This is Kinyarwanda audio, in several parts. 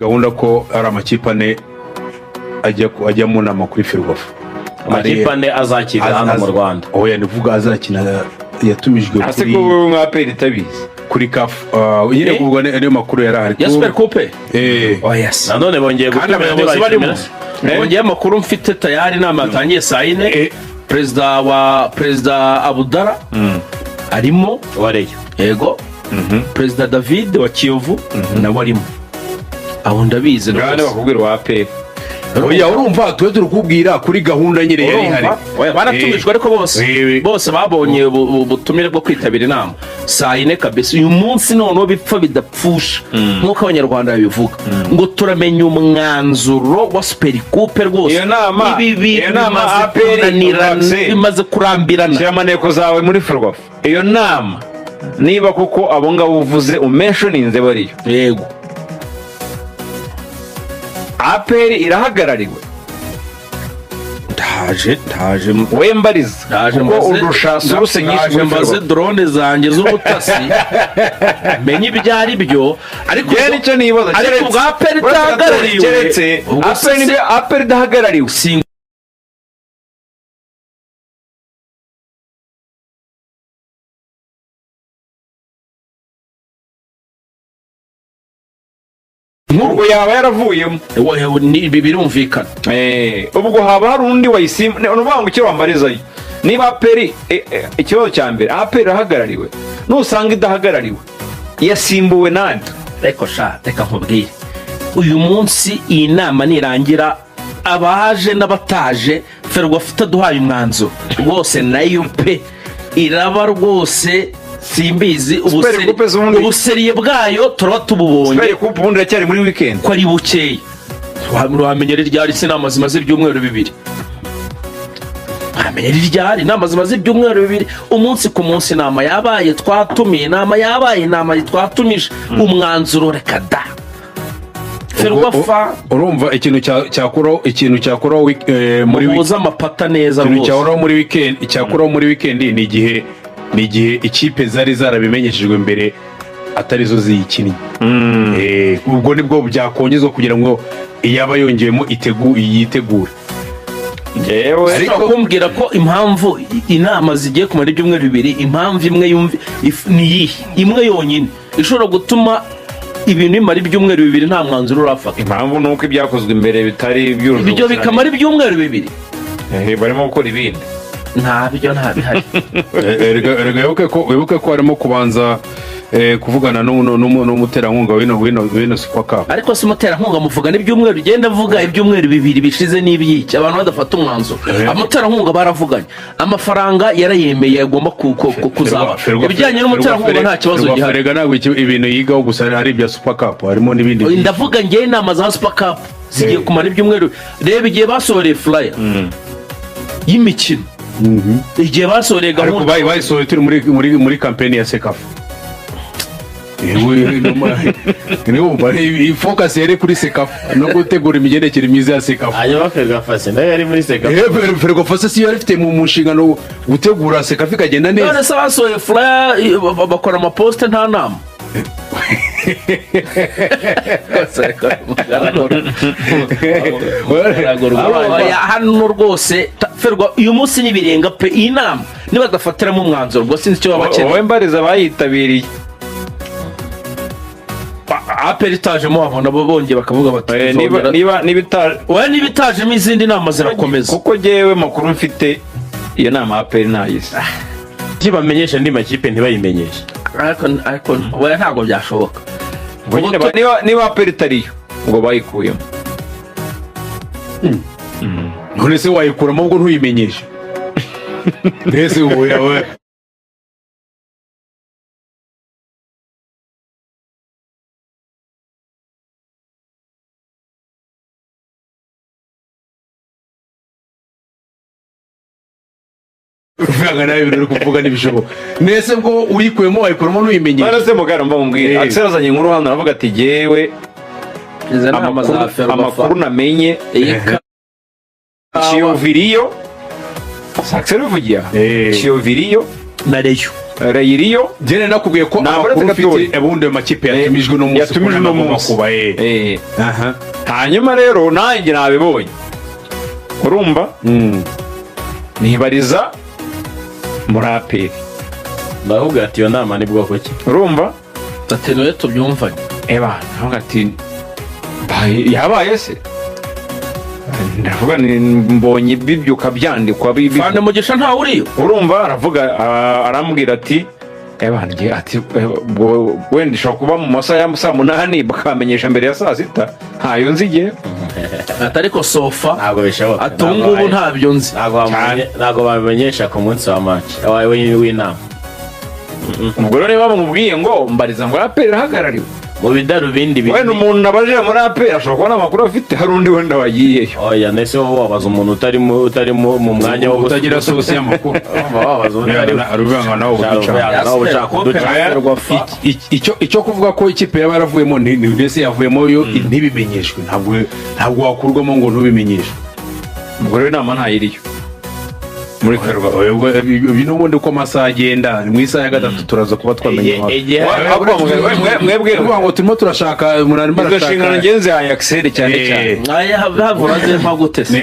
gahunda ko ari amakipe ane ajya mu nama kuri Ferwafa. Amakipe ane azakina hano mu Rwanda. Oya nivuga azakina yatumijwe kuri. Ase ko wowe mwaperi tabizi. Kuri CAF. Yine kubwo ne makuru yarahari. Ya Super Coupe. Oh yes. Nanone bongeye gutumira bose barimo. Bongeye makuru mfite tayari nama yatangiye saa 4. Perezida Abudara arimo wareyo. Yego. Perezida David wa Kiyovu na warimo. Aho ndabizi n'abandi bakubwira wa APR. Oya urumva twe turukubwira kuri gahunda nyire yari hari. Baratumijwe ariko bose babonye ubutumire bwo kwitabira inama. Saa 4 kabisa uyu munsi none bipfa bidapfusha nkuko abanyarwanda bivuga ngo turamenya umwanzuro wa Super Coupe rwose. Iyo nama APR bimaze kurambirana. Shyira amaneko zawe muri Ferwafa. Iyo nama niba kuko abo ngabo uvuze umentioninze bariyo. Yego. APR irahagarariwe. Ndaje wembariza kuko undusha suruse nyinshi mbaze drone zanjye z'ubutasi menye ibyari byo ariko nicyo nibaza ariko bwa APR itahagarariwe APR idahagarariwe Nubwo yaba yaravuyemo birumvikana ubwo haba hari undi wayisimba n'uvuga ngo icyo wambarizayo niba APR ikibazo cya mbere APR irahagarariwe nusanga idahagarariwe yasimbuwe nande reka nkubwire uyu munsi iyi nama nirangira abaje n'abataje Ferwafa itaduhaye umwanzuro rwose nayo pe iraba rwose simbizi ubuseriye bwayo turaba tububonye. Super Coupe ubundi iracyari muri weekend ko ari bukeye wamenyera ryari se nama zimaze ibyumweru 2 wamenyera ryari nama zimaze ibyumweru 2 umunsi ku munsi nama yabaye twatumiye nama twatumije umwanzuro reka da Ferwafa urumva ikintu cyakora muri muza amapata neza rwose cyakora muri weekend cyakora muri weekend ni igihe ikipe zari zarabimenyeshejwe mbere atari zo ziyikinnye. Ubwo nibwo byakongezwa kugira ngo iyaba yongeyemo yitegure. Ariko kumbwira ko impamvu inama zigiye kumara ibyumweru 2 impamvu imwe ni imwe yonyine ishobora gutuma ibintu bimara ibyumweru 2 nta mwanzuro urafata. Impamvu nuko ibyakozwe imbere bitari by'urugo. Ibyo bikamara ibyumweru 2. Barimo gukora ibindi. Ntabyo ntabihari. Wibuke ko harimo kubanza kuvugana n'umuterankunga w'ino Super Cup. Ariko si umuterankunga muvuga n'ibyumweru ugenda avuga ibyumweru 2 bishize n'ibyiki abantu badafata umwanzuro. Umuterankunga baravuganye amafaranga yarayemeye agomba kuzaba. Ibijyanye n'umuterankunga nta kibazo gihari. Ferega ntabwo ibintu yigaho gusa ari ibya Super Cup harimo n'ibindi. Ndavuga ngiye inama za Super Cup zigiye kumara ibyumweru. Reba igihe basohoreye flyer y'imikino. Igihe basohoreye gahunda ariko bayisohoye turi muri campaign ya Sekafa. Focus yari kuri Sekafa no gutegura imigendekere myiza ya Sekafa. Ayo Ferwafa se nayo yari muri Sekafa. Ferwafa se yari ifite mu nshingano gutegura Sekafa ikagenda neza. None se basohoye flyer bakora ama post nta nama. Hano rwose Ferwa uyu munsi nibirenga pe inama niba dafatiramo umwanzuro ngo sinzi cyo babakeneye. Wowe mbariza bayitabiriye APR itajemo abona bongeye bakavuga bati niba itajemo izindi nama zirakomeza kuko jewe makuru mfite iyo nama APR nayise kibamenyesha ndi makipe ntibayimenyesha ariko we ntago byashoboka niba APR itariyo ngo bayikuyemo. None se wayikuramo ngo ntuyimenyeshe mbese wowe uvanga nawe ibintu uri kuvuga n'ibishoboka nese bwo uyikuyemo wayikuramo ntuyimenyeshe. None se mugara mbambwira Axel azanye inkuru hano aravuga ati jewe amakuru namenye Kiyovu Axel uvugiye Kiyovu na Reyo Reyiriyo Jene nakubwiye ko Ntabwo amakuru uretse ufite Gatori. ubundi ayo makipe yatumijwe no munsi yatumijwe kubona no agomba munsi. kuba aha hanyuma rero nanjye nabibonye urumva nibariza muri APR ndavuga ati iyo nama ni bwoko ki urumva tatenuye tubyumvanye navuga ati yabaye se ndavuga mbonye bibyuka byandikwa Fande Mugisha ntawe uriyo urumva aravuga arambwira ati njye ati wenda ishobora kuba mu masaha ya saa munani bakamenyesha mbere ya saa sita ntayo nzi igihe ariko sofa ntabwo bishoboka atungubu ntabyo nzi ntabwo babimenyesha ku munsi wa match w'inama ubwo rero niba bamubwiye ngo mbariza ngo APR irahagarariwe mu bidarubindi wenda umuntu nabajije muri APR ashobora kubona amakuru afite hari undi wenda wagiyeyo oya nese wowe wabaza umuntu utari mu mwanya wo utagira sosi y'amakuru wabaza arubanga nawe icyo kuvuga ko ikipe yaba yaravuyemo ndetse yavuyemo yo ntibimenyeshwe ntabwo wakurwamo ngo ntubimenyeshwe ubwo rero inama ntayiriyo muri Ferwafa ibi n'ubundi uko amasaha agenda mu isaha ya gatatu turaza kuba twamenye mwebwe ngo turimo turashaka umunani izo nshingano ngenzi ya Axel cyane cyane havuraze mpagute se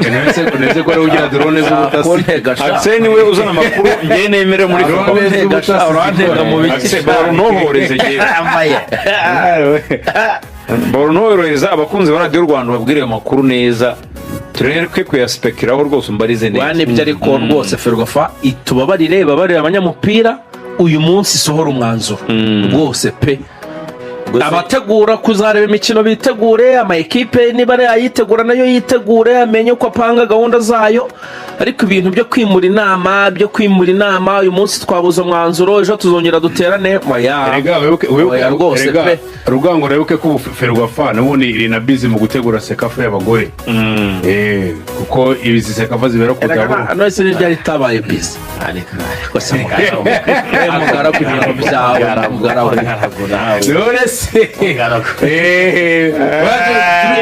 neze ko ari ugira drone z'ubutasi Axel niwe uzana amakuru ngiye nemere muri Ferwafa urantega mu biki barunohoreze barunohoreza abakunzi ba Radio Rwanda babwire amakuru neza tureke kuyaspekiraho rwose umbarize neza nibyo ariko rwose Ferwafa itubabarire babarira abanyamupira uyu munsi sohora umwanzuro rwose pe abategura kuzareba imikino bitegure ama ekipe niba ari ayitegura nayo yitegure amenye uko apanga gahunda zayo ariko ibintu byo kwimura inama uyu munsi twabuze umwanzuro ejo tuzongera duterane rwose pe rugango rebuke ko Ferwafa n'ubundi iri na busy mu gutegura sekafa y'abagore kuko izi sekafa zibera ku gabo no se ryari tabaye busy mugara ku bintu byawe mugara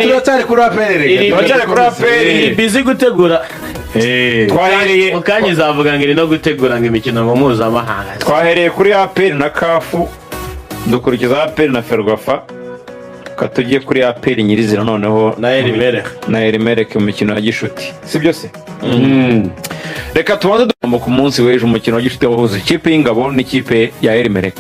turacyari kuri APR iri bizi gutegura twahereye ukanye zavuga ngo iri no gutegura ngo imikino ngo mpuzamahanga twahereye kuri APR na CAF dukurikiza APR na Ferwafa katugiye kuri APR nyirizina noneho na Elimelek mu mikino ya gishuti sibyo se reka tubanze ku munsi w'ejo umukino wa gishuti wahuze ikipe y'ingabo n'ikipe ya Elimelek.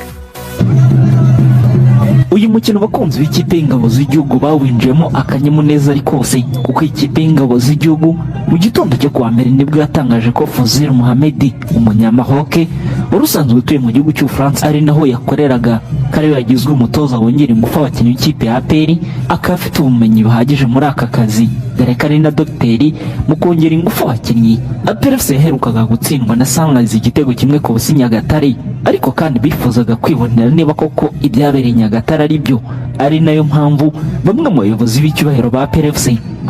uyu mukino bakunzi b'ikipe y'ingabo z'igihugu bawinjiyemo akanyamuneza ari kose kuko ikipe y'ingabo z'igihugu mu gitondo cyo kuwa mbere nibwo yatangaje ko Fozil Mohamed umunyamahoke wari usanzwe utuye mu gihugu cy'Ubufaransa ari naho yakoreraga kare yagizwe umutoza wongera ingufu abakinnyi b'ikipe ya APR akaba afite ubumenyi buhagije muri aka kazi dore ko ari na dogiteri mu kongera ingufu abakinnyi. APR yaherukaga gutsindwa na Sunrise igitego kimwe ku busa Nyagatare ariko kandi bifuzaga kwibonera niba koko ibyabereye Nyagatare ari byo ari nayo mpamvu bamwe mu bayobozi b'icyubahiro ba APR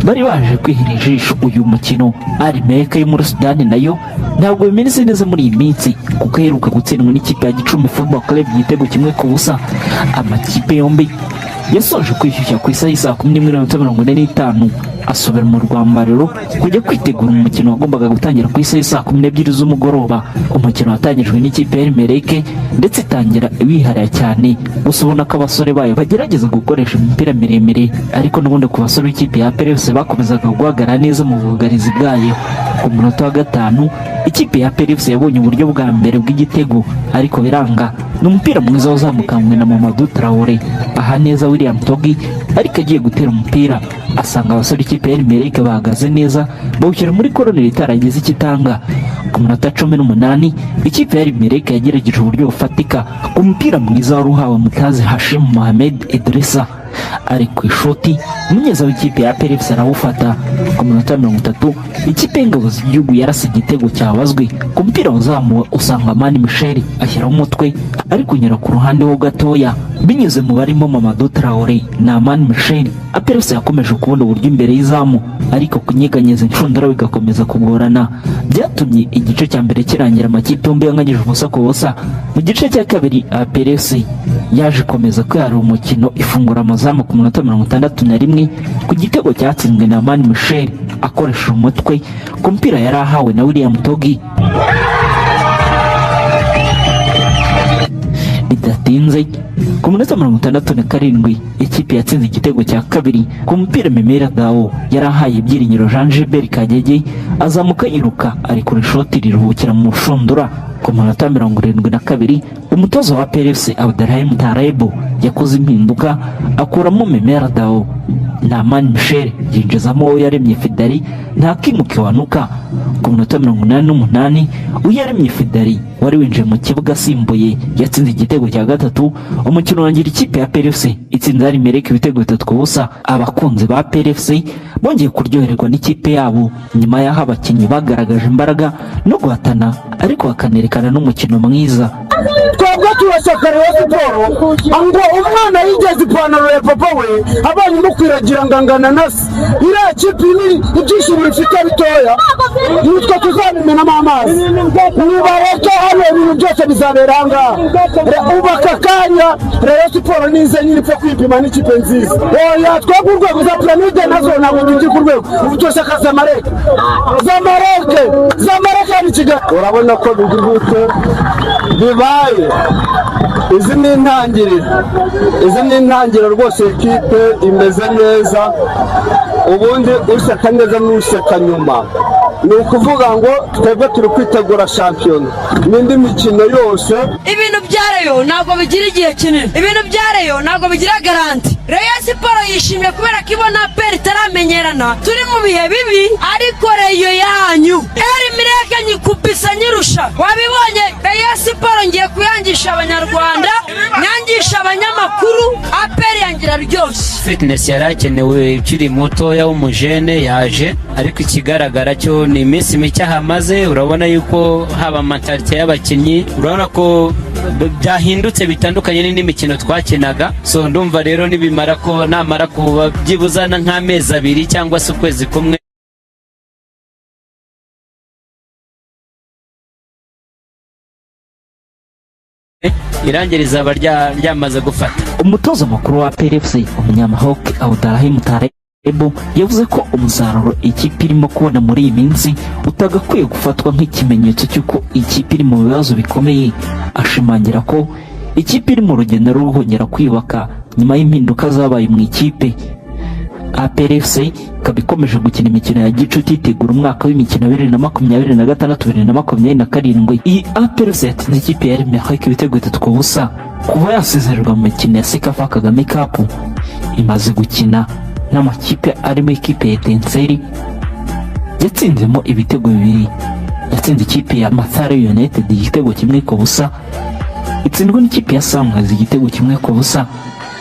bari baje kwihera ijisho uyu mukino. Elimelek yo muri Sudani nayo ntabwo bimeze neza muri iyi minsi kuko iheruka gutsindwa n'ikipe ya Gicumbi Football Club igitego kimwe ku busa. Amakipe yombi yasoje kwishyushya ku isaha y'isa 11:45 asubira mu rwambariro kujya kwitegura umukino wagombaga gutangira ku isaha y'isa 12 z'umugoroba. Umukino watangijwe n'ikipe ya Elimelek ndetse itangira wihariye cyane gusa ubona ko abasore bayo bagerageza gukoresha imipira miremire ariko n'ubundi ku basore b'ikipe ya APR bakomezaga guhagarara neza mu bugarizi bwayo. Ku munota wa 5 ikipe ya APR yabonye uburyo bwa mbere bw'igitego ariko biranga. N'umupira mwiza wazamukanywe na Mamadou Traoré aha neza William Togi ariko agiye gutera umupira asanga abasore ikipe ya Elimelek bahagaze neza bawushyira muri koroneri itaragize ikitanga. Ku munota 18 ikipe ya Elimelek yagerageje uburyo bufatika ku mupira mwiza wari uhawe Mutazi Hashim Mohamed Idrissa ari ku ishoti umunyeza w'ikipe ya APR arawufata. Ku munota 30 ikipe y'ingabo z'igihugu yarase igitego cyabazwe ku mupira wazamuwe usanga Mani Michel ashyiraho umutwe ari kunyura ku ruhande ho gatoya binyuze mu barimo Mamadou Traoré na Mani Michel. APR yakomeje kubona uburyo imbere y'izamu ariko kunyeganyeza inshundura bigakomeza kugorana byatumye igice cya mbere kirangira amakipe yombi yanganyije ubusa ku busa. Mu gice cya kabiri APR yaje komeza kwihara umukino ifungura amazamu ku munota 61 ku gitego cyatsinzwe na Mani Michel akoresha umutwe ku mupira yari ahawe na William Togi. bidatinze ku munota 67 ikipe yatsinze igitego cya kabiri ku mupira Memera Dao yari ahaye ibyiringiro Jean Gilbert Kagege azamuka yiruka ari kuri shoti riruhukira mu rushundura. Ku munota 72 umutoza wa PRFC Abdelrahim Tarebo yakoze impinduka akuramo Memera Dao na Man Michel yinjizamo Uyaremye Fidari nta kimuke wanuka. Ku munota 88 Uyaremye Fidari wari winjiye mu kibuga asimbuye yatsinze igitego cya gatatu. Umukino wangira ikipe ya PRFC itsinda rimereka ibitego 3-0. Abakunzi ba PRFC bongeye kuryoherwa n'ikipe yabo nyuma y'aho abakinnyi bagaragaje imbaraga no guhatana ariko bakanerekana n'umukino mwiza. Twebwe turashaka Rayon Sports ngo umwana yigeze ipantaro ya papa we abanye mukwiragira ngangana nasi iriya kipe ni ibyishimo bifite bitoya nitwe tuzabimenamo amazi nibareke hano ibintu byose bizabera ahangaha ubaka kanya Rayon Sports nize nyine ipfa kwipima n'ikipe nziza oya twebwe urwego za piramide nazo ntabwo tujya ku rwego ubu turashaka Zamalek ni Kigali. Urabona ko bigurutse bibaye izi ni intangiriro rwose ikipe imeze neza ubundi useka neza n'useka nyuma ni ukuvuga ngo twebwe turi kwitegura shampiyona n'indi mikino yose. Ibintu bya Rayon ntabwo bigira igihe kinini, ibintu bya Rayon ntabwo bigira garanti. Rayon Sports yishimye kubera ko ibona peri itaramenyerana turi mu bihe bibi ariko Rayon yanyu Mireke nyikubisa nyirusha wabibonye. Rayon Sports ngiye kuyangisha abanyarwanda nyangisha abanyamakuru aperi yangira ryose. Fitness yarakenewe ukiri mutoya w'umujene yaje ariko ikigaragara cyo ni iminsi mike hamaze. Urabona yuko haba mentalite y'abakinnyi urabona ko byahindutse bitandukanye n'indi mikino twakinaga. So ndumva rero nibimara ko namara kuba byibuzana nk'amezi 2 cyangwa se ukwezi kumwe irangiriza ryamaze gufata. Umutoza mukuru wa PRFC umunyamahoke Abdelrahim Tarebo yavuze ko umusaruro ikipe irimo kubona muri iyi minsi utagakwiye gufatwa nk'ikimenyetso cy'uko ikipe iri mu bibazo bikomeye. Ashimangira ko ikipe iri mu rugendo rwo kongera kwiyubaka nyuma y'impinduka zabaye mu ikipe. PRFC ikaba ikomeje gukina imikino ya gicuti itegura umwaka w'imikino 2026-2027. Iyi PRFC yatsinze ikipe ya Mireke ibitego 3-0 kuva yasezererwa mu mikino ya Sekafa Kagame Cup. Imaze gukina n'amakipe arimo ikipe ya Etincelle yatsinzemo ibitego 2. Yatsinze ikipe ya Mathare United igitego 1-0, itsindwa n'ikipe ya Sunrise igitego 1-0.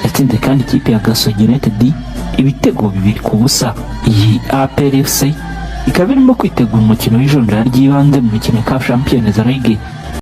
Yatsinze kandi ikipe ya Gasogi United ibitego 2-0. Iyi PRFC ikaba irimo kwitegura umukino w'ijoro ry'ibanze mu mikino ya Champions League